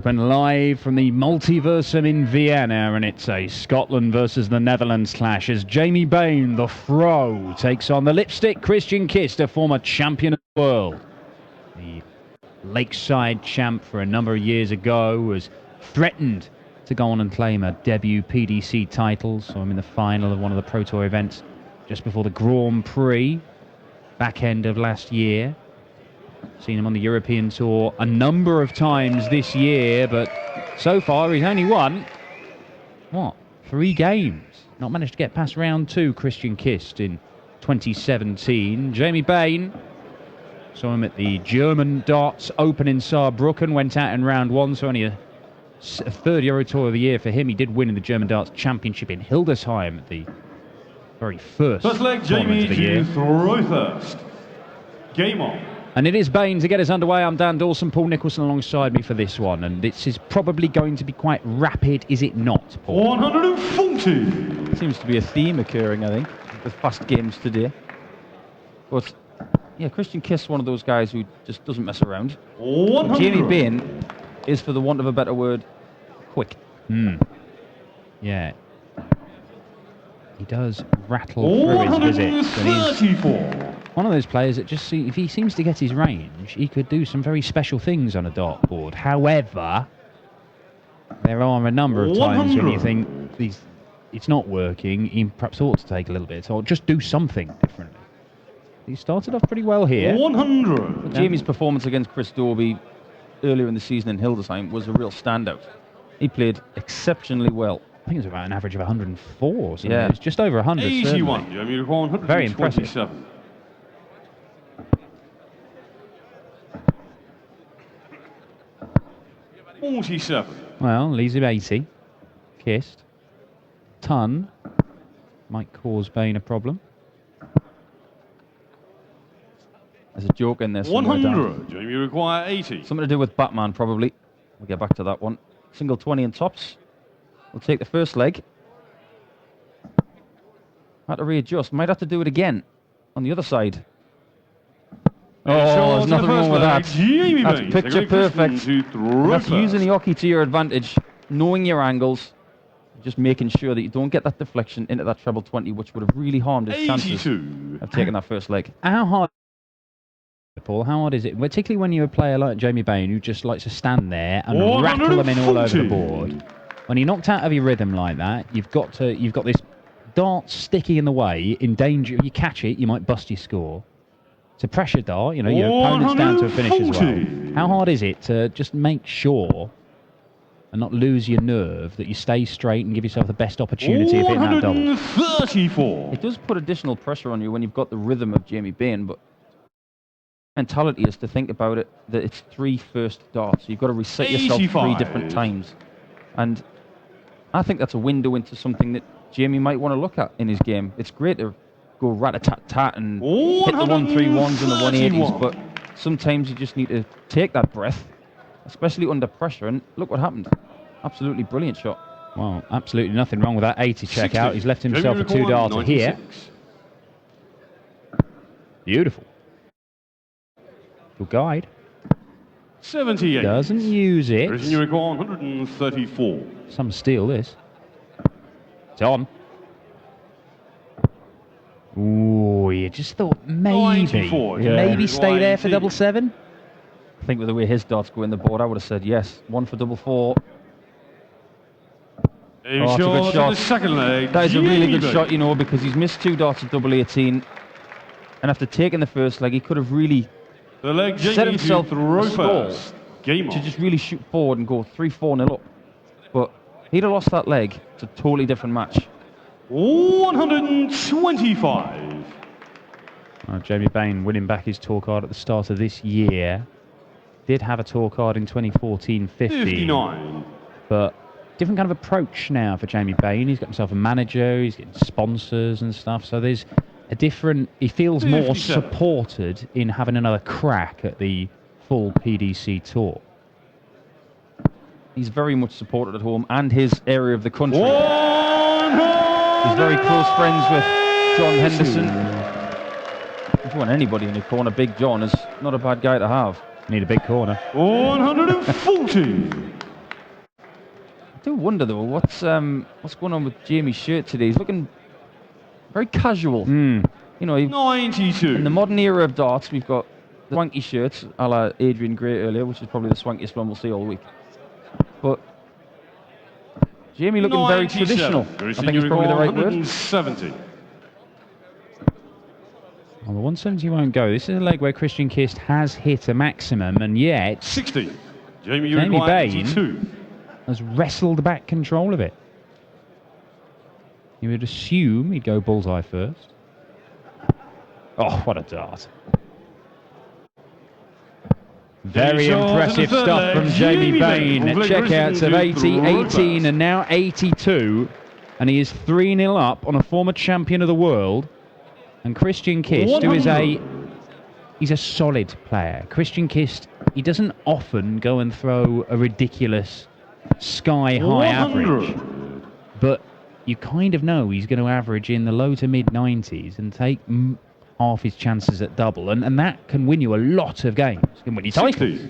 And live from the Multiversum in Vienna, and it's a Scotland versus the Netherlands clash as Jamie Bain, the Fro, takes on the lipstick Christian Kist, a former champion of the world. The Lakeside champ for a number of years ago was threatened to go on and claim a debut PDC title, so I'm in the final of one of the Pro Tour events just before the Grand Prix, back end of last year. Seen him on the European Tour a number of times this year, but so far he's only won, 3 games. Not managed to get past round 2, Christian Kist, in 2017. Jamie Bain, saw him at the German Darts Open in Saarbrücken, went out in round 1, so only a 3rd Euro Tour of the year for him. He did win in the German Darts Championship in Hildesheim at the very first leg, Jamie, of the year. Throw first. Game on. And it is Bain to get us underway. I'm Dan Dawson, Paul Nicholson alongside me for this one. And this is probably going to be quite rapid, is it not, Paul? 140. Seems to be a theme occurring, I think, with fast games today. But, yeah, Christian Kist, one of those guys who just doesn't mess around. 100. Jamie Bain is, for the want of a better word, quick. Yeah. He does rattle through his visits. And he's one of those players that just if he seems to get his range, he could do some very special things on a dartboard. However, there are a number of times when you think it's not working. He perhaps ought to take a little bit, or just do something differently. He started off pretty well here. 100. Jamie's performance against Chris Dobie earlier in the season in Hildesheim was a real standout. He played exceptionally well. I think it was about an average of 104 or something. Yeah. It was just over 100. Easy one, Jamie. Very impressive. 47. Well, leaves him 80. Kist. Ton. Might cause Bain a problem. There's a joke in this. 100. Jamie require 80. Something to do with Batman, probably. We'll get back to that one. Single 20 in tops. We'll take the first leg. Had to readjust. Might have to do it again on the other side. Oh, there's nothing wrong with that. That's picture perfect. That's using the hockey to your advantage, knowing your angles, just making sure that you don't get that deflection into that treble 20, which would have really harmed his chances of taking that first leg. How hard, Paul? How hard is it, particularly when you're a player like Jamie Bain, who just likes to stand there and rattle them in all over the board? When you're knocked out of your rhythm like that, you've got this dart sticky in the way, in danger. If you catch it, you might bust your score. It's a pressure dart, you know, your opponent's down to a finish as well. How hard is it to just make sure and not lose your nerve, that you stay straight and give yourself the best opportunity of hitting that double? 34. It does put additional pressure on you when you've got the rhythm of Jamie Bain, but mentality is to think about it that it's 3 first darts. You've got to reset yourself 3 different times. And I think that's a window into something that Jamie might want to look at in his game. It's great to go rat-a-tat-tat and hit the 131s and the 180s, but sometimes you just need to take that breath, especially under pressure, and look what happened. Absolutely brilliant shot. Well, absolutely nothing wrong with that 80 check out. He's left himself a 2-darter here. Beautiful. Good guide. 78. Doesn't use it. Christian require 134. Some steal this. It's on. Ooh, you just thought maybe stay there for double 7. I think with the way his darts go in the board, I would have said yes. 1 for double 4. That's a good shot. Second leg. That is a really good shot, you know, because he's missed 2 darts at double 18. And after taking the first leg, he could have really set himself a stall to just really shoot forward and go 3-4-0 up. But he'd have lost that leg. It's a totally different match. 125. Jamie Bain winning back his tour card at the start of this year. Did have a tour card in 2014-15. 59. But different kind of approach now for Jamie Bain. He's got himself a manager, he's getting sponsors and stuff. So there's a different... He feels more supported in having another crack at the full PDC tour. He's very much supported at home and his area of the country. He's very close friends with John Henderson. If you want anybody in your corner, Big John is not a bad guy to have. Need a big corner. 140. I do wonder though, what's going on with Jamie's shirt today? He's looking very casual. You know, 92. in the modern era of darts, we've got the swanky shirts, a la Adrian Gray earlier, which is probably the swankiest one we'll see all week. But Jamie looking very 97. traditional. I think it's probably the right word. 170. Well, the 170 won't go. This is a leg where Christian Kist has hit a maximum, and yet 60. Jamie Bain Bain 82. has wrestled back control of it. You would assume he'd go bullseye first. Oh, what a dart. Very impressive stuff from Jamie Bain. Checkouts of 80, 18 and now 82. And he is 3-0 up on a former champion of the world. And Christian Kist, who is he's a solid player. Christian Kist, he doesn't often go and throw a ridiculous sky-high average. But you kind of know he's going to average in the low to mid-90s and take half his chances at double, and that can win you a lot of games. It can win you titles.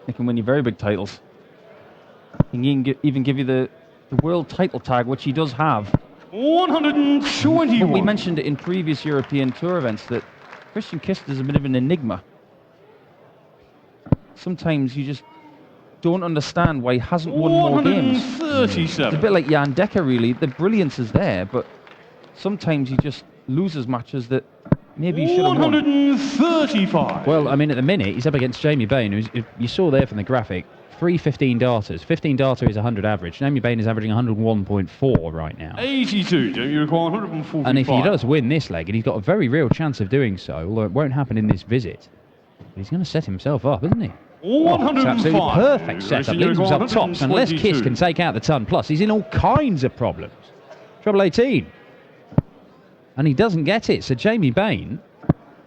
It can win you very big titles. He can even give you the world title tag, which he does have. 121. We mentioned it in previous European Tour events that Christian Kist is a bit of an enigma. Sometimes you just don't understand why he hasn't won more games. 137. It's a bit like Jan Decker, really. The brilliance is there, but sometimes he just loses matches that maybe you should have won. 135. Well, I mean, at the minute, he's up against Jamie Bain, who's, you saw there from the graphic, 3 15 darters. 15 darter is 100 average. Jamie Bain is averaging 101.4 right now. 82. Jamie require 145. And if he does win this leg, and he's got a very real chance of doing so, although it won't happen in this visit, but he's going to set himself up, isn't he? It's absolutely perfect setup. Leaves himself tops. Unless Kist can take out the ton plus, he's in all kinds of problems. Treble 18. And he doesn't get it. So Jamie Bain,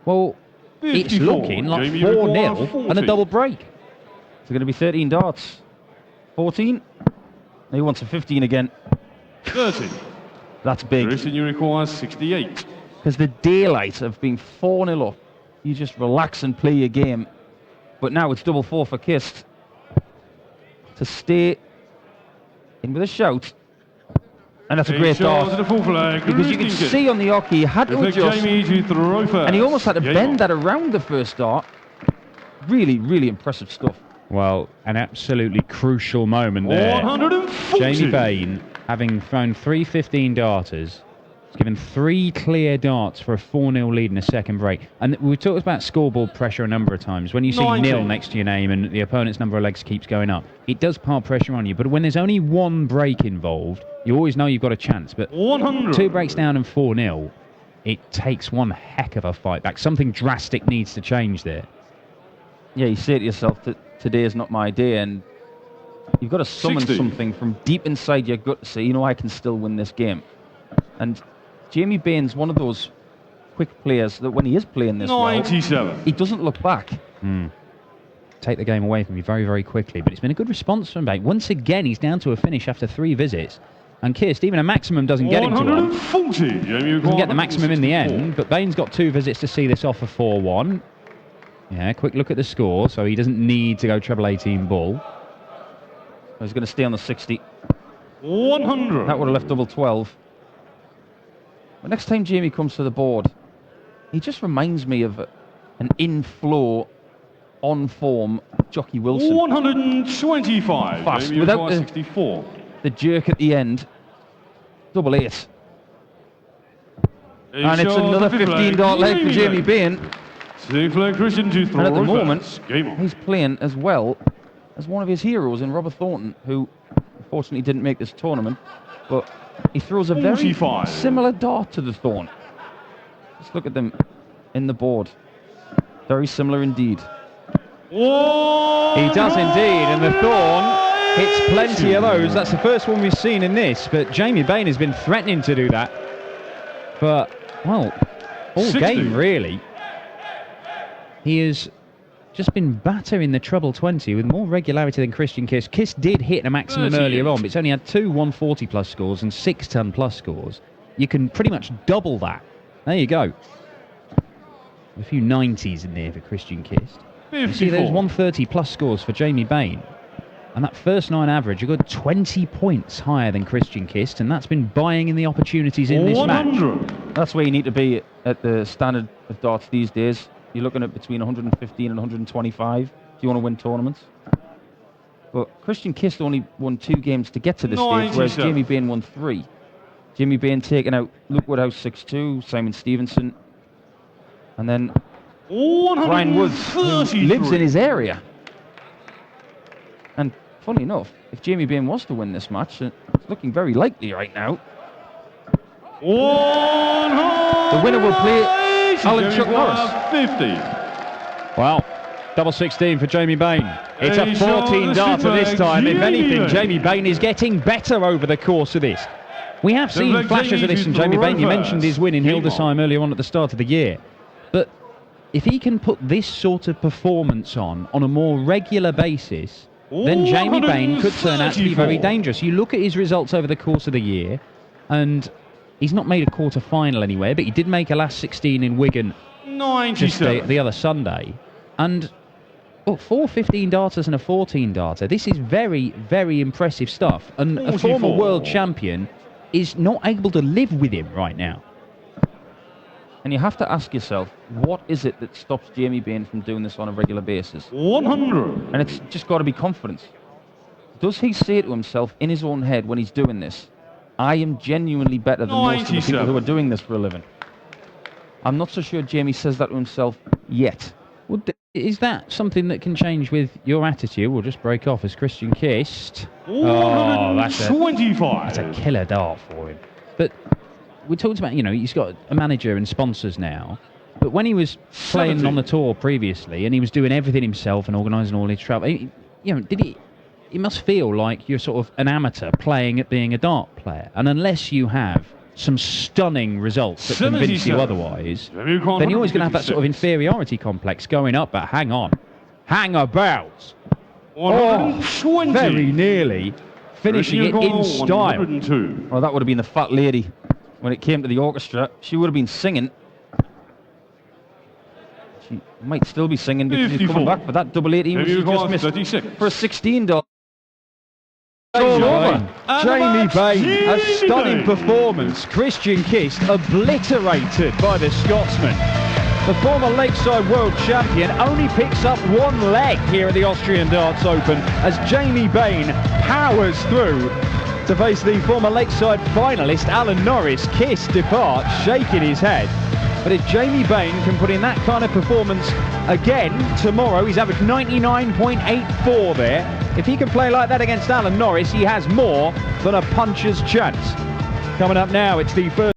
well, 54. It's looking like 4-0 and a double break. It's going to be 13 darts. 14. He wants a 15 again. 30. That's big. Christian, you require 68. Because the daylight of being 4-0 up, you just relax and play your game. But now it's double 4 for Kist to stay in with a shout. And that's a great dart. Because you can see on the hockey, he had to adjust. And he almost had to bend that around the first dart. Really, really impressive stuff. Well, an absolutely crucial moment there. 140. Jamie Bain, having thrown 3 15 darters, has given 3 clear darts for a 4-0 lead in a second break. And we talked about scoreboard pressure a number of times. When you see 90. nil next to your name and the opponent's number of legs keeps going up, it does pile pressure on you. But when there's only one break involved, you always know you've got a chance. But 100. 2 breaks down and 4-0, it takes one heck of a fight back. Something drastic needs to change there. Yeah, you say to yourself that today is not my day, and you've got to summon 60. something from deep inside your gut to say, you know, I can still win this game. And Jamie Bain's one of those quick players that when he is playing this 97. well, he doesn't look back. Take the game away from you very, very quickly. But it's been a good response from Bain. Once again, he's down to a finish after 3 visits. And Kist, even a maximum doesn't get him to 140. one. Doesn't get the maximum in the end, but Bain's got 2 visits to see this off for 4-1. Yeah, quick look at the score, so he doesn't need to go treble 18 bull. He's going to stay on the 60. 100. That would have left double 12. But next time Jamie comes to the board, he just reminds me of an in-flow, on-form Jockey Wilson. 125. Fast, Jamie without 64. the jerk at the end. Double 8. And it's another 15 dart leg for Jamie Bain. Christian to throw. And at the moment, game on. he's playing as well as one of his heroes in Robert Thornton, who unfortunately didn't make this tournament, but he throws a very 45. similar dart to the Thorn. Let's look at them in the board. Very similar indeed. Whoa! He does indeed, and the Thorn hits plenty of those. That's the first one we've seen in this, but Jamie Bain has been threatening to do that. But, well, all 60. game, really. He has just been battering the treble 20 with more regularity than Christian Kist. Kist did hit a maximum 38. earlier on, but it's only had 2 140 plus scores and 6 ton plus scores. You can pretty much double that. There you go. A few 90s in there for Christian Kist. You see those 130 plus scores for Jamie Bain. And that first 9 average, a good 20 points higher than Christian Kist, and that's been buying in the opportunities in this match. 100. That's where you need to be at the standard of darts these days. You're looking at between 115 and 125 if you want to win tournaments. But Christian Kist only won 2 games to get to this stage, whereas Jamie Bain won 3. Jamie Bain taking out Luke Woodhouse 6-2, Simon Stevenson, and then Brian Woods, who lives in his area. And funny enough, if Jamie Bain was to win this match, it's looking very likely right now. The winner will play Alan Chuck Norris. 50. Well, double 16 for Jamie Bain. It's a 14 darter this time. If anything, Jamie Bain is getting better over the course of this. We have seen flashes of this from Jamie Bain. You mentioned his win in Hildesheim earlier on at the start of the year. But if he can put this sort of performance on a more regular basis, then Jamie Bain could turn out to be very dangerous. You look at his results over the course of the year, and he's not made a quarter-final anywhere, but he did make a last 16 in Wigan just the other Sunday. And 4 15 darters and a 14 darter. This is very, very impressive stuff. And a former world champion is not able to live with him right now. And you have to ask yourself, what is it that stops Jamie Bain from doing this on a regular basis? 100. And it's just got to be confidence. Does he say to himself in his own head when he's doing this, I am genuinely better than most of the people who are doing this for a living? I'm not so sure Jamie says that to himself yet. Well, is that something that can change with your attitude? We'll just break off as Christian Kist. Oh, that's 25. That's a killer dart for him. But we talked about, he's got a manager and sponsors now. But when he was playing on the tour previously, and he was doing everything himself and organising all his travel, did he? It must feel like you're sort of an amateur playing at being a dart player. And unless you have some stunning results that convince you otherwise, then you're always going to have that sort of inferiority complex going up. But hang on, hang about. 120. Very nearly finishing it in style. 102. Well, that would have been the fat lady when it came to the orchestra. She would have been singing. She might still be singing because he's coming back for that double 18, which he just missed 36. for a $16. Jamie Bain, a stunning performance. Christian Kist obliterated by the Scotsman. The former Lakeside world champion only picks up 1 leg here at the Austrian Darts Open as Jamie Bain powers through to face the former Lakeside finalist Alan Norris. Kist departs, shaking his head. But if Jamie Bain can put in that kind of performance again tomorrow, he's averaged 99.84 there. If he can play like that against Alan Norris, he has more than a puncher's chance. Coming up now, it's the first